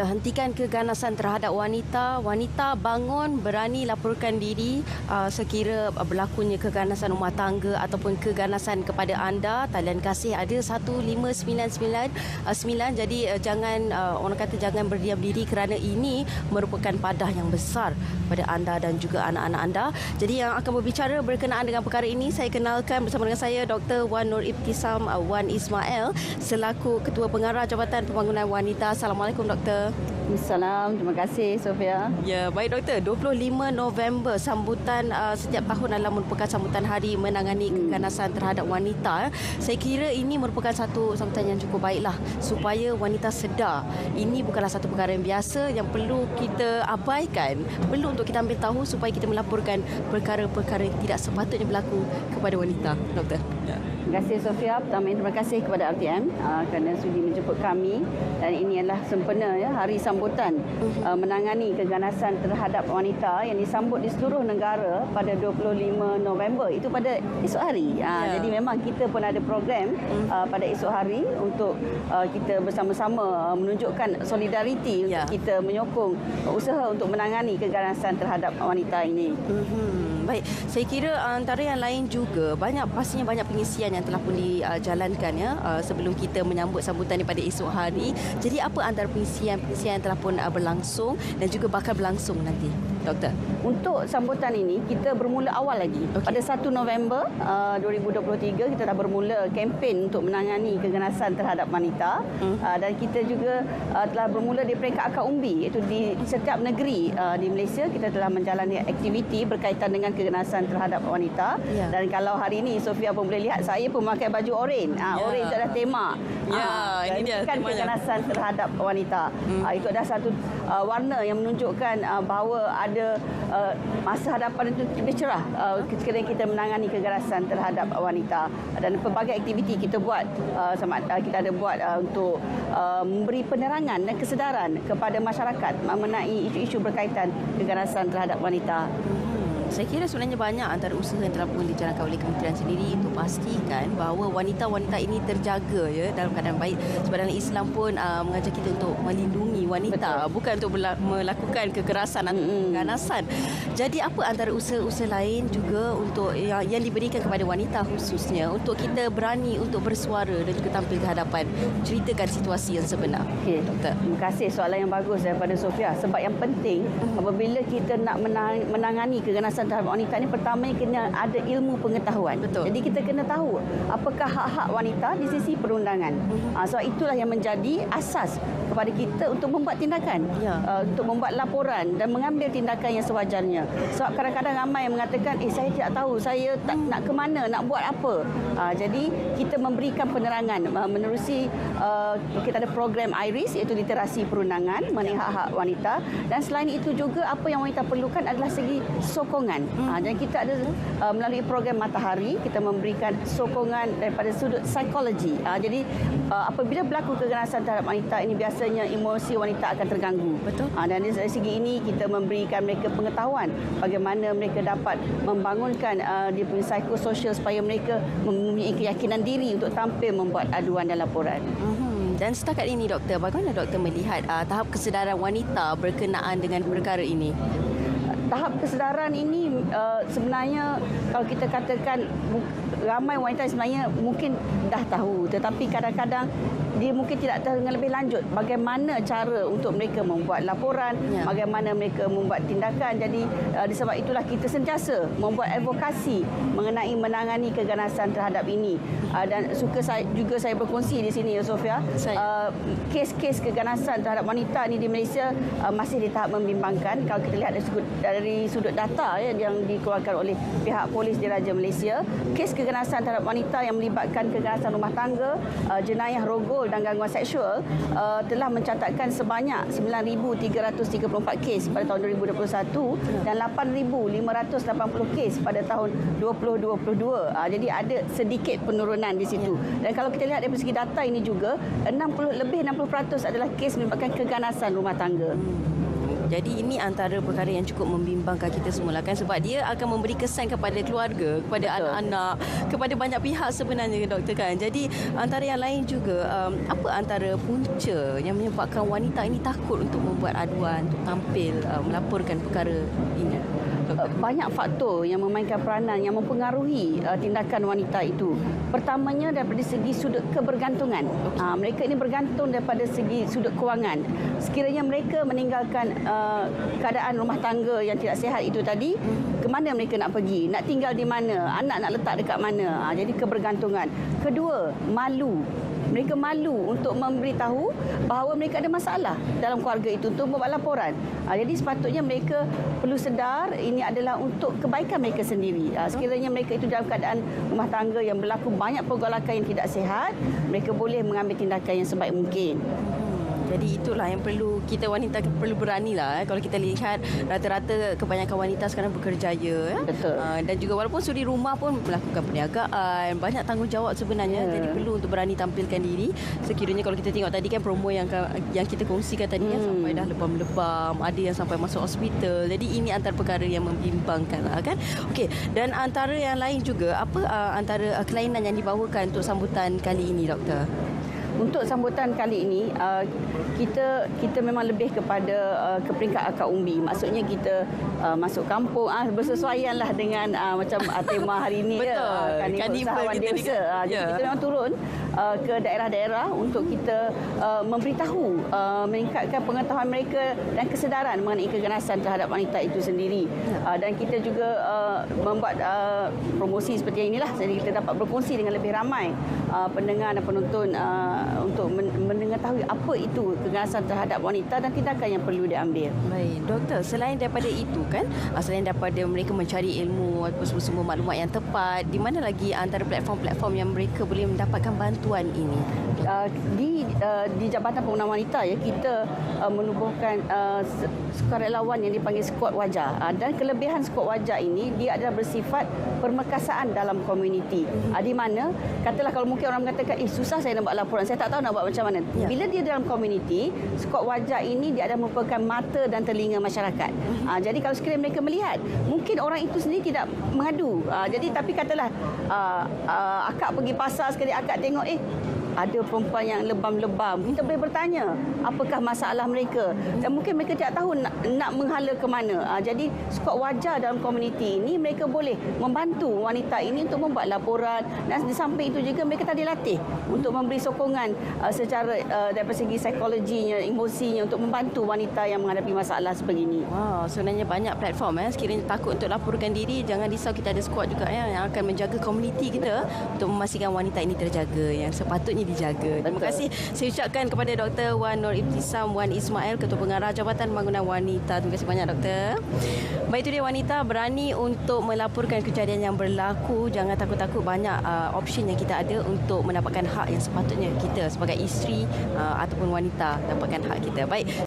Ya, hentikan keganasan terhadap wanita. Wanita bangun, berani laporkan diri sekira berlakunya keganasan rumah tangga ataupun keganasan kepada anda. Talian kasih ada 15999. Jadi jangan orang kata jangan berdiam diri kerana ini merupakan padah yang besar pada anda dan juga anak-anak anda. Jadi yang akan berbicara berkenaan dengan perkara ini, saya kenalkan bersama dengan saya Dr. Wan Nur Ibtisam Wan Ismail selaku Ketua Pengarah Jabatan Pembangunan Wanita. Assalamualaikum Doktor. Assalamualaikum, terima kasih Sofia. Ya, baik Doktor. 25 November sambutan setiap tahun adalah merupakan sambutan hari menangani keganasan terhadap wanita. Saya kira ini merupakan satu sambutan yang cukup baiklah supaya wanita sedar ini bukanlah satu perkara yang biasa yang perlu kita abaikan, perlu untuk kita ambil tahu supaya kita melaporkan perkara-perkara yang tidak sepatutnya berlaku kepada wanita. Doktor. Ya. Terima kasih Sofia. Pertama terima kasih kepada RTM kerana sudi menjemput kami, dan ini adalah sempena ya hari sambutan menangani keganasan terhadap wanita yang disambut di seluruh negara pada 25 November. Itu pada esok hari. Jadi memang kita pun ada program pada esok hari untuk kita bersama-sama menunjukkan solidariti untuk kita menyokong usaha untuk menangani keganasan terhadap wanita ini. Baik, saya kira antara yang lain juga pastinya banyak pengisian yang telah pun dijalankan ya sebelum kita menyambut sambutan ini pada esok hari. Jadi apa antara pengisian yang telah pun berlangsung dan juga bakal berlangsung nanti, Doktor? Untuk sambutan ini kita bermula awal lagi. Pada 1 November 2023 kita dah bermula kempen untuk menangani keganasan terhadap wanita, dan kita juga telah bermula di peringkat akar umbi, iaitu di setiap negeri di Malaysia kita telah menjalani aktiviti berkaitan dengan keganasan terhadap wanita. Dan kalau hari ini Sofia pun boleh lihat, saya pun memakai baju oranye. Oranye itu adalah tema. Ini dia temanya. Keganasan terhadap wanita. Itu adalah satu warna yang menunjukkan bahawa ada masa hadapan itu lebih cerah sekiranya kita menangani keganasan terhadap wanita. Dan pelbagai aktiviti kita buat, kita ada buat untuk memberi penerangan dan kesedaran kepada masyarakat mengenai isu-isu berkaitan keganasan terhadap wanita. Saya kira sebenarnya banyak antara usaha yang telah pun dijalankan oleh kementerian sendiri untuk pastikan bahawa wanita-wanita ini terjaga ya dalam keadaan baik. Sebab dalam Islam pun mengajar kita untuk melindungi wanita. Betul. Bukan untuk melakukan kekerasan atau keganasan. Jadi apa antara usaha-usaha lain juga untuk yang diberikan kepada wanita khususnya untuk kita berani untuk bersuara dan juga tampil ke hadapan, ceritakan situasi yang sebenar. Okey, Doktor. Terima kasih soalan yang bagus daripada Sofia. Sebab yang penting apabila kita nak menangani keganasan terhadap wanita ini, pertama kena ada ilmu pengetahuan. Betul. Jadi kita kena tahu apakah hak-hak wanita di sisi perundangan. Sebab itulah yang menjadi asas kepada kita untuk membuat tindakan, untuk membuat laporan dan mengambil tindakan yang sewajarnya. Sebab kadang-kadang ramai yang mengatakan, saya tidak tahu, saya tak nak ke mana, nak buat apa. Jadi kita memberikan penerangan menerusi kita ada program IRIS, iaitu literasi perundangan mengenai hak-hak wanita, dan selain itu juga apa yang wanita perlukan adalah segi sokongan. Dan kita ada melalui program Matahari kita memberikan sokongan daripada sudut psikologi. Jadi apabila berlaku keganasan terhadap wanita ini, biasanya emosi wanita akan terganggu. Betul. Dan dari segi ini kita memberikan mereka pengetahuan bagaimana mereka dapat membangunkan dia punya psikososial supaya mereka mempunyai keyakinan diri untuk tampil membuat aduan dan laporan. Dan setakat ini Doktor, bagaimana Doktor melihat tahap kesedaran wanita berkenaan dengan perkara ini? Tahap kesedaran ini sebenarnya kalau kita katakan ramai wanita sebenarnya mungkin dah tahu, tetapi kadang-kadang dia mungkin tidak tahu dengan lebih lanjut bagaimana cara untuk mereka membuat laporan, bagaimana mereka membuat tindakan. Jadi disebab itulah kita sentiasa membuat advokasi mengenai menangani keganasan terhadap ini. Dan saya berkongsi di sini ya Sofia, kes-kes keganasan terhadap wanita ini di Malaysia masih di tahap membimbangkan. Kalau kita lihat dari sudut data yang dikeluarkan oleh pihak Polis Diraja Malaysia, kes keganasan terhadap wanita yang melibatkan keganasan rumah tangga, jenayah rogol dan gangguan seksual telah mencatatkan sebanyak 9,334 kes pada tahun 2021 dan 8,580 kes pada tahun 2022. Jadi ada sedikit penurunan di situ. Dan kalau kita lihat dari segi data ini juga, lebih 60% adalah kes melibatkan keganasan rumah tangga. Jadi ini antara perkara yang cukup membimbangkan kita semua lah kan, sebab dia akan memberi kesan kepada keluarga, kepada anak-anak, kepada banyak pihak sebenarnya doktor kan. Jadi antara yang lain juga, apa antara punca yang menyebabkan wanita ini takut untuk membuat aduan, untuk tampil melaporkan perkara ini? Banyak faktor yang memainkan peranan yang mempengaruhi tindakan wanita itu. Pertamanya daripada segi sudut kebergantungan. Mereka ini bergantung daripada segi sudut kewangan. Sekiranya mereka meninggalkan keadaan rumah tangga yang tidak sihat itu tadi, ke mana mereka nak pergi? Nak tinggal di mana? Anak nak letak dekat mana? Jadi kebergantungan. Kedua, malu. Mereka malu untuk memberitahu bahawa mereka ada masalah dalam keluarga itu untuk membuat laporan. Jadi sepatutnya mereka perlu sedar ini adalah untuk kebaikan mereka sendiri. Sekiranya mereka itu dalam keadaan rumah tangga yang berlaku banyak pergolakan yang tidak sihat, mereka boleh mengambil tindakan yang sebaik mungkin. Jadi itulah yang perlu kita wanita perlu beranilah. Kalau kita lihat rata-rata kebanyakan wanita sekarang bekerjaya. Betul. Dan juga walaupun suri rumah pun melakukan perniagaan, banyak tanggungjawab sebenarnya. Jadi perlu untuk berani tampilkan diri. Sekiranya kalau kita tengok tadi kan promo yang kita kongsikan tadi kan sampai dah lebam-lebam, ada yang sampai masuk hospital. Jadi ini antara perkara yang membimbangkan lah kan. Okey, dan antara yang lain juga apa antara kelainan yang dibawakan untuk sambutan kali ini doktor? Untuk sambutan kali ini, kita memang lebih kepada ke peringkat akar umbi. Maksudnya kita masuk kampung, bersesuaianlah dengan macam tema hari ini. Betul. Karnival usahawan dewasa. Jadi kita memang turun ke daerah-daerah untuk kita memberitahu, meningkatkan pengetahuan mereka dan kesedaran mengenai keganasan terhadap wanita itu sendiri. Dan kita juga membuat promosi seperti inilah. Jadi kita dapat berkongsi dengan lebih ramai pendengar dan penonton untuk mengetahui apa itu keganasan terhadap wanita dan tindakan yang perlu diambil. Baik, doktor, selain daripada itu kan, selain daripada mereka mencari ilmu atau semua maklumat yang tepat, di mana lagi antara platform-platform yang mereka boleh mendapatkan bantuan ini? Di Jabatan Pemenang Wanita ya, kita menubuhkan sukarelawan yang dipanggil skuad wajah. Dan kelebihan skuad wajah ini dia adalah bersifat permekasaan dalam komuniti. Di mana katalah kalau mungkin orang mengatakan susah saya nak buat laporan, saya tak tahu nak buat macam mana. Bila dia dalam komuniti, skuad wajah ini dia adalah merupakan mata dan telinga masyarakat. Jadi kalau sekiranya mereka melihat, mungkin orang itu sendiri tidak mengadu. Jadi tapi katalah akak pergi pasar sekali, akak tengok ada perempuan yang lebam-lebam. Kita boleh bertanya, apakah masalah mereka? Dan mungkin mereka tidak tahu nak menghala ke mana. Jadi, skuad wajah dalam komuniti ini, mereka boleh membantu wanita ini untuk membuat laporan. Dan di samping itu juga, mereka tadi latih untuk memberi sokongan secara daripada segi psikologinya, emosinya untuk membantu wanita yang menghadapi masalah sebegini. Wow, sebenarnya banyak platform. Sekiranya takut untuk laporkan diri, jangan risau, kita ada skuad juga yang akan menjaga komuniti kita untuk memastikan wanita ini terjaga, yang sepatutnya dijaga. Terima kasih saya ucapkan kepada Dr. Wan Nur Ibtisam Wan Ismail, Ketua Pengarah Jabatan Pembangunan Wanita. Terima kasih banyak doktor. Baik, itu dia wanita berani untuk melaporkan kejadian yang berlaku. Jangan takut-takut, banyak option yang kita ada untuk mendapatkan hak yang sepatutnya kita sebagai isteri ataupun wanita dapatkan hak kita. Baik.